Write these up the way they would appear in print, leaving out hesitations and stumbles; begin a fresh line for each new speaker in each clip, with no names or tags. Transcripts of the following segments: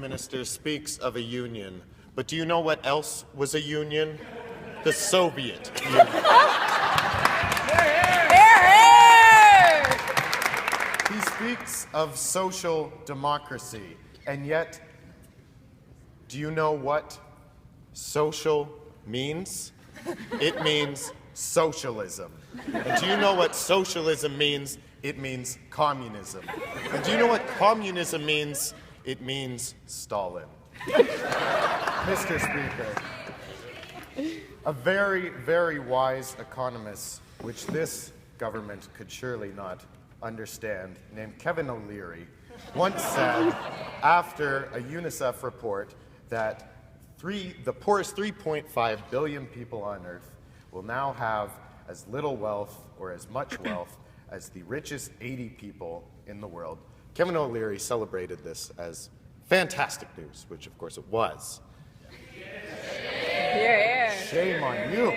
minister speaks of a union, but do you know what else was a union? The Soviet Union. He speaks of social democracy, and yet, do you know what social means? It means socialism. And do you know what socialism means? It means communism. And do you know what communism means? It means Stalin. Mr. Speaker, a very, very wise economist, which this government could surely not understand, named Kevin O'Leary, once said after a UNICEF report that the poorest 3.5 billion people on Earth will now have as little wealth or as much wealth as the richest 80 people in the world. Kevin O'Leary celebrated this as fantastic news, which of course it was. Shame on you.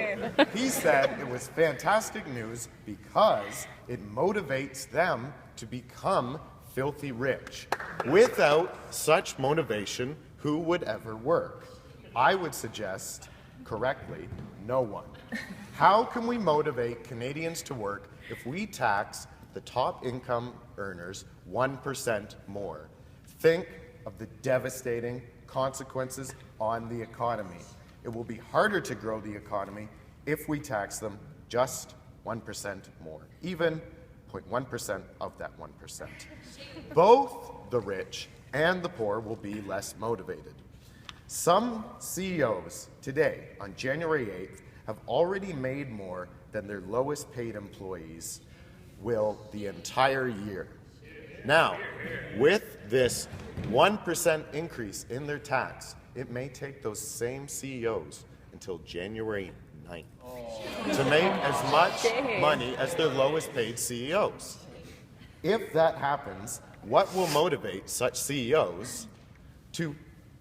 He said it was fantastic news because it motivates them to become filthy rich. Without such motivation, who would ever work? I would suggest, correctly, no one. How can we motivate Canadians to work if we tax the top income earners 1% more? Think of the devastating consequences on the economy. It will be harder to grow the economy if we tax them just 1% more, even 0.1% of that 1%. Both the rich and the poor will be less motivated. Some CEOs today, on January 8th, have already made more than their lowest paid employees will the entire year. Now, with this 1% increase in their tax, it may take those same CEOs until January 9th to make as much money as their lowest paid CEOs. If that happens, what will motivate such CEOs to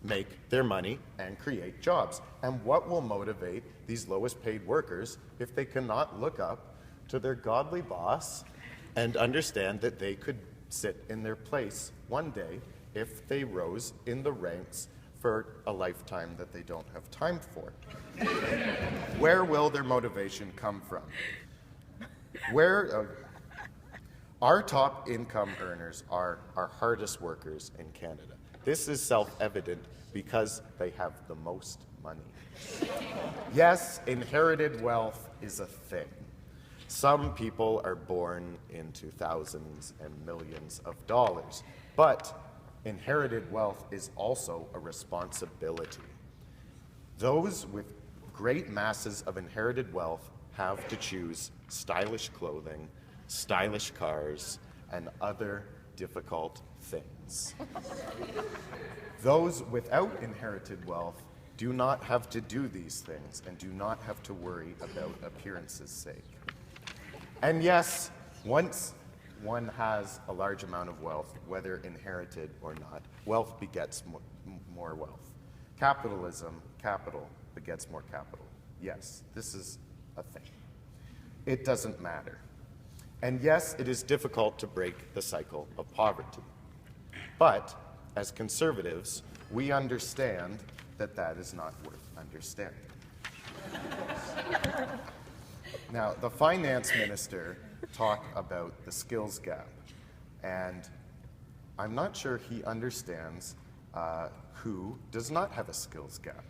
make their money and create jobs? And what will motivate these lowest paid workers if they cannot look up to their godly boss and understand that they could sit in their place one day if they rose in the ranks for a lifetime that they don't have time for? Where will their motivation come from? Our top income earners are our hardest workers in Canada. This is self-evident because they have the most money. Yes, inherited wealth is a thing. Some people are born into thousands and millions of dollars, but inherited wealth is also a responsibility. Those with great masses of inherited wealth have to choose stylish clothing, stylish cars, and other difficult things. Those without inherited wealth do not have to do these things and do not have to worry about appearance's sake. And yes, once one has a large amount of wealth, whether inherited or not, wealth begets more wealth. Capitalism, capital, begets more capital. Yes, this is a thing. It doesn't matter. And yes, it is difficult to break the cycle of poverty. But as conservatives, we understand that that is not worth understanding. Now, the finance minister talked about the skills gap, and I'm not sure he understands who does not have a skills gap.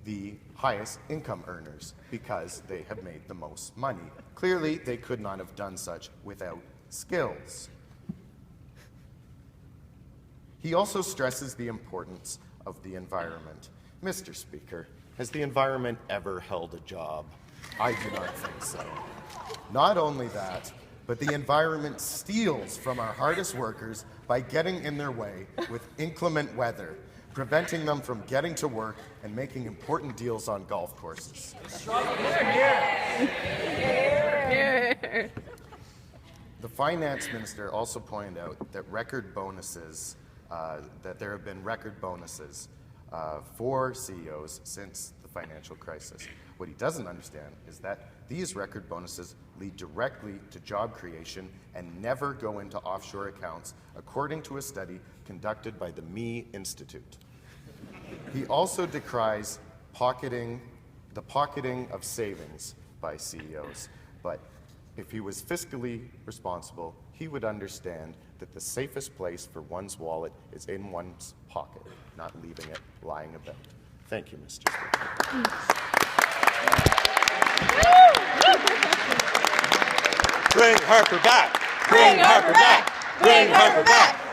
The highest income earners, because they have made the most money. Clearly, they could not have done such without skills. He also stresses the importance of the environment. Mr. Speaker, has the environment ever held a job? I do not think so. Not only that, but the environment steals from our hardest workers by getting in their way with inclement weather, preventing them from getting to work and making important deals on golf courses. The finance minister also pointed out that there have been record bonuses for CEOs since the financial crisis. What he doesn't understand is that these record bonuses lead directly to job creation and never go into offshore accounts, according to a study conducted by the Me Institute. He also decries the pocketing of savings by CEOs, but if he was fiscally responsible, he would understand that the safest place for one's wallet is in one's pocket, not leaving it lying about. Thank you, Mr. Speaker.
Bring Harper back! Bring Harper back! Bring Harper back!